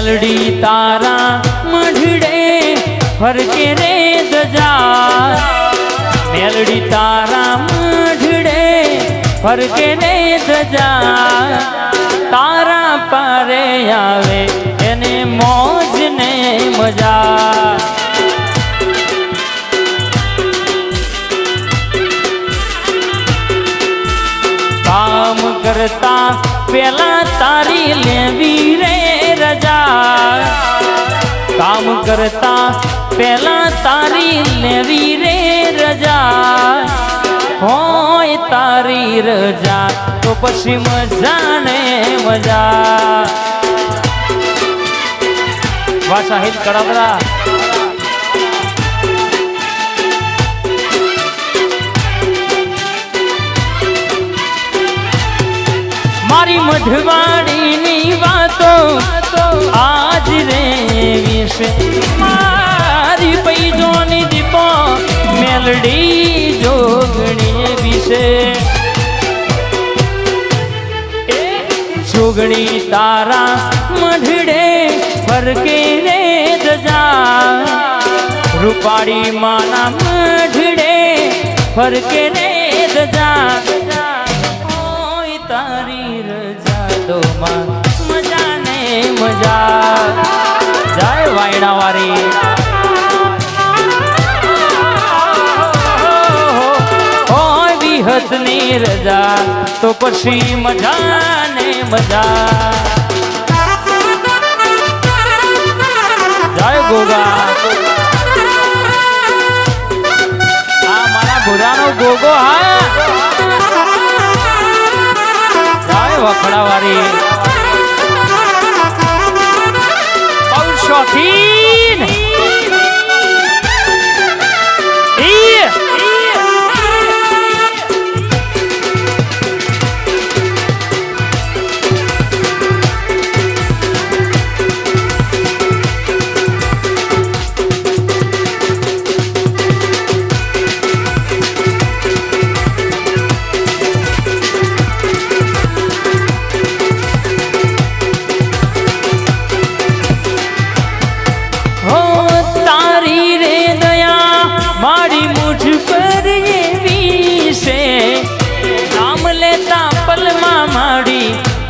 Melody तारा मढ़ड़े फरके रे दजा melody तारा मढ़ड़े फरके रे दजा तारा पारे आवे एने मौज ने मजा काम करता पेला तारी लेवी रे रजा काम करता पेला तारी लेवी रे रजा होय तारी रजा तो पछी मजा ने मजा वाह शाहिद कड़ाबरा मारी मधवाड़ी नी बातो आज रे विषे मारी पैजोनी दीपो मेलडी जोगणी विषे जोगणी तारा मढ़ड़े फरके रे दजा रूपाड़ी माना मढ़ड़े फरके रे दजा तारी रजा दो मजा ने मजा जाए वायड़ा वारी होय विहत नी रजा तो पछी मजा ने मजा जाए गोगा आ मारा बुरानो गोगो हा वखड़ा वारी और शौकीन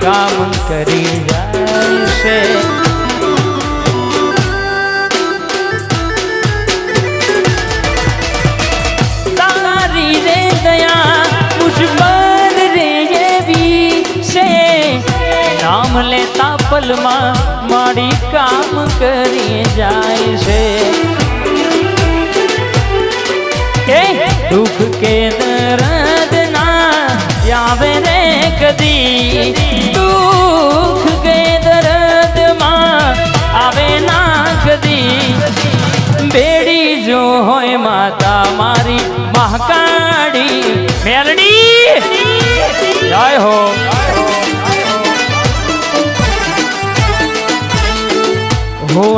काम करी जाए से तारी रे दया मुझ पर रे ये भी से नाम लेता पलमा माड़ी काम करी जाए से दुख के दर्द ना यावे रे कदी दुख के दर्द मां आवे ना कदी बेड़ी जो होय माता मारी महाकाड़ी मेलडी जय हो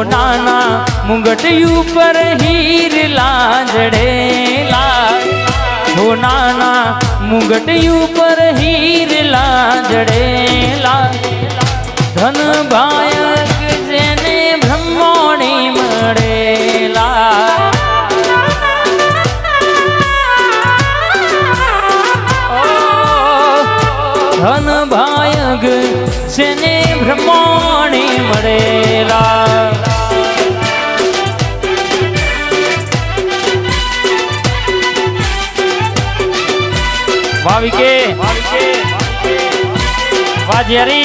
नाना मुंगट ऊपर हीर लाजड़े ला हो नाना मुंगट ऊपर हीर लाजड़े ला धन भायक जेने ब्रह्मोणी मड़ेला धन भायक जेने ब्रह्मोणी मड़ेला वाविके वाजियारी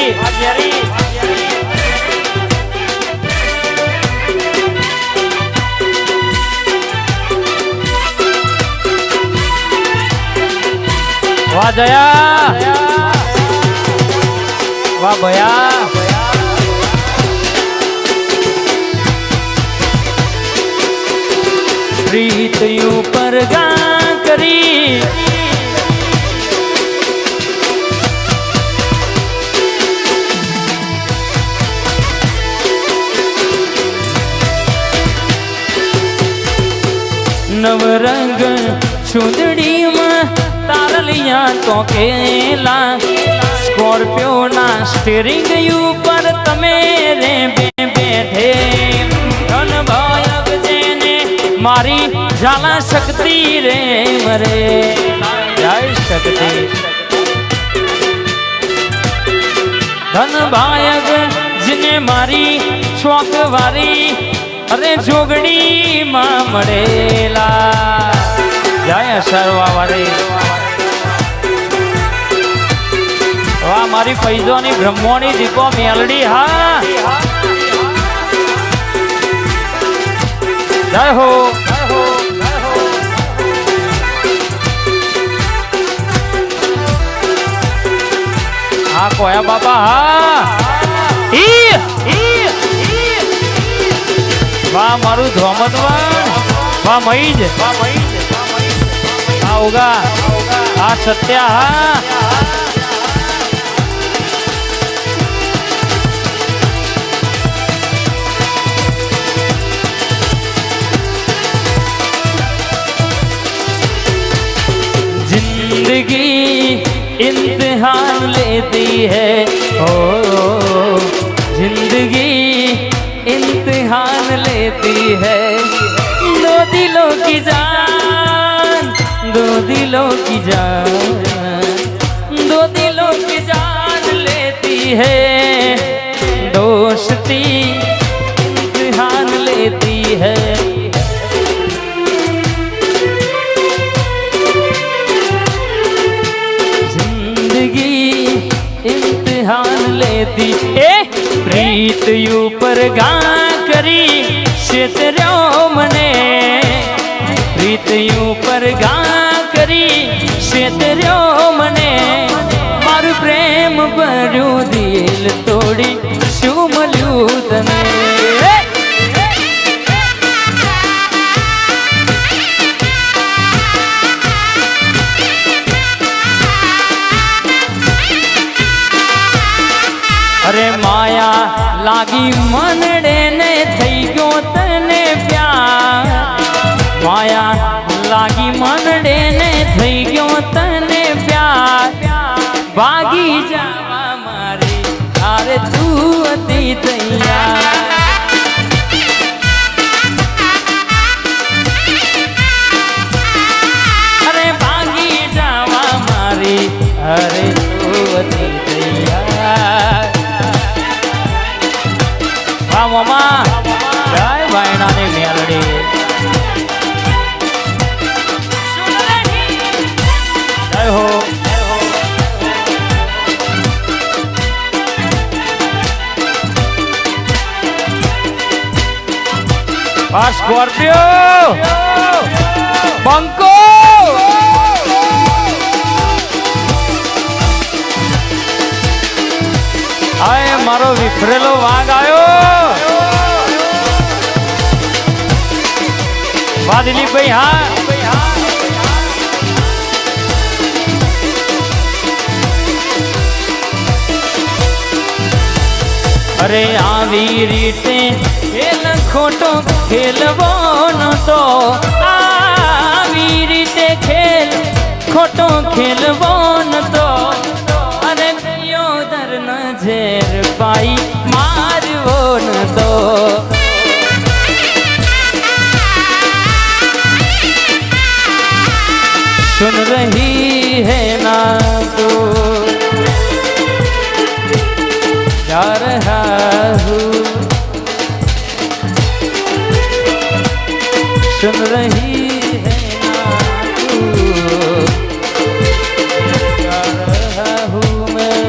वाह जया वाह भया प्रीत ऊपर गा करी नवरंग चुंदड़ी में तारलिया तो केला स्कॉर्पियो ना स्टीयरिंग ऊपर तमेरे बेबे મારી ઝાલા શક્તિ રે મરે જય શક્તિ ધન ભાયગ જેને મારી ચોક વારી અરે જોગણી માં મળેલા જય સરવા વાળી વાહ મારી ફૈજોની બ્રહ્મોની દીપો મેલડી હા જય હો હા કોયા બાપા હા વાહ મારું ધોમતવન વાહ મઈજ હા ઉગા હા સત્યા હા जिंदगी इम्तिहान लेती है ओ जिंदगी इम्तिहान लेती है दो दिलों की जान दो दिलों की जान दो दिलों की जान लेती है दोस्ती इम्तिहान लेती है इम्तिहान लेती ए प्रीत ऊपर गा કરી ક્ષેત્ર્યો મને પ્રીત ઉપર ગા કરી ક્ષેત્ર્યો મને મારું પ્રેમ ભર્યું દિલ તોડી શું મળ્યું તને અરે માયા લાગી મનડે ને થઈ ગયો તને પ્યાર માયા લાગી મનડે ને થઈ ગયો તને પ્યાર ભાગી જાવા મારે તારે તું હતી તૈયાર અરે ભાગી જાવા મારે અરે તું હતી તૈયાર મામા જય ભાઈનાની મેલડી જય હો આ સ્કોર્પિયો બંકો આય મારો વિફરેલો વાઘ આવ્યો વાહ દિલીપભાઈ હા અરે આવી રીતે ખેલ ખોટો ખેલવો નતો આવી રીતે ખેલ ખોટો ખેલવો નતો અરે યોદર ન ઝેર પાઈ મારવો નતો सुन रही है ना तो जा रहा हूँ सुन रही है ना तू जा रहा हूँ मैं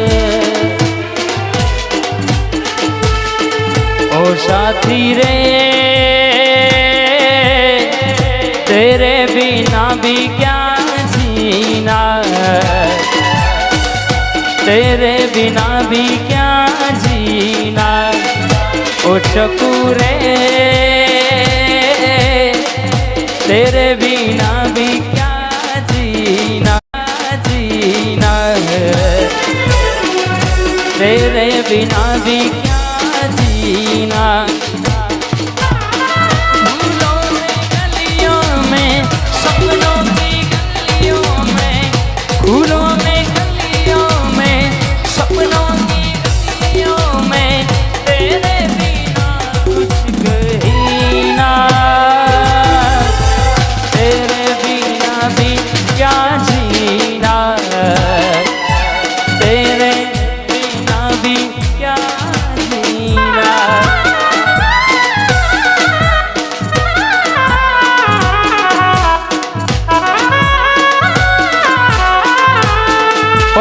ओ साथी रे तेरे बिना भी क्या तेरे बिना भी क्या जीना ओ चकुरे तेरे बिना भी क्या जीना तेरे बिना भी क्या जीना भूलों में गलियों में सपनों की गलियों में फूलों में गलियों में सपनों की गलियों में तेरे बिना कुछ कहीं ना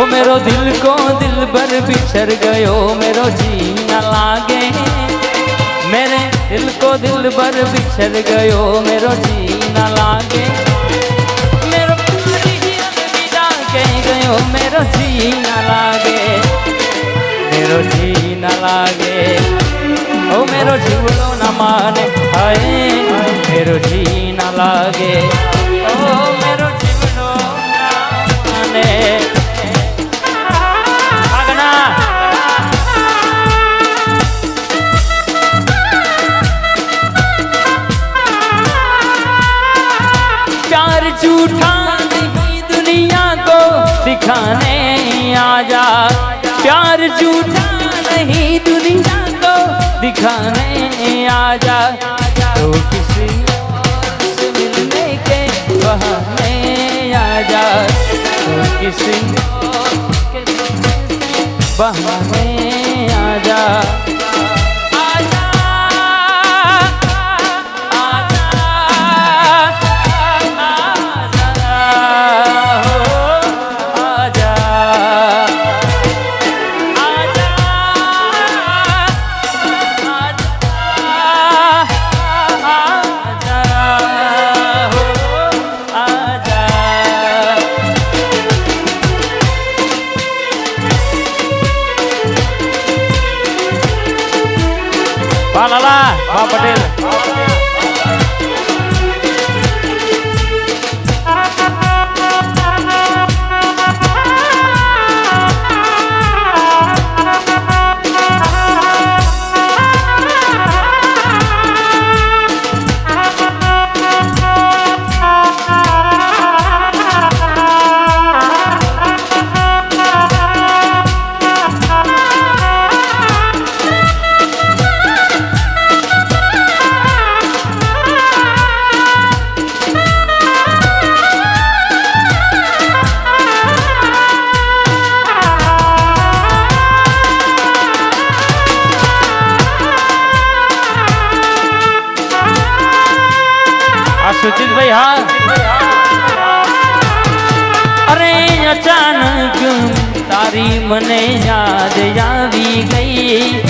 ओ मेरो दिल को दिल भर बिछड़ गयो मेरो जी न लागे मेरे दिल को दिल भर बिछड़ गयो मेरो जी न लागे मेरो अलविदा कह गयो मेरो जी न लागे मेरो जी न लागे ओ मेरो जीवड़ो न माने हाय मेरो जी न लागे ओ मेरो जीवड़ो न माने प्यार झूठा नहीं दुनिया को दिखाने आजा प्यार झूठा नहीं दुनिया को दिखाने आजा तो किसी और से मिलने के बहाने आजा तो किसी और के बहाने आजा Lala, Pak Patil. सुचित भाई हाँ अरे अचानक तारी मने याद आवी गई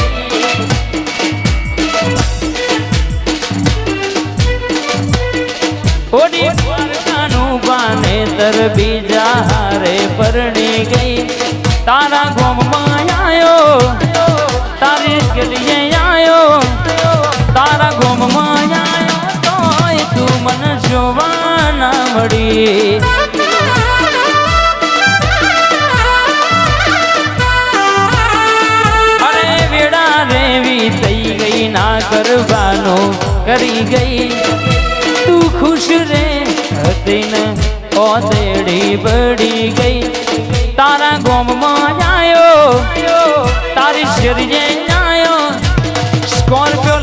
ओडी परगानु बाने तर बीजा हारे परणी गई तारा गोम मायायो तारे के लिए आयो तारा गोम मायायो तू मन जोवाना मड़ी अरे वेड़ा रेवी थई गई ना करवानो करी गई तू खुश रे दिन ओ तेड़ी बड़ी गई तारा गोम मायायो तारी शरीर आयो स्कॉर्पियो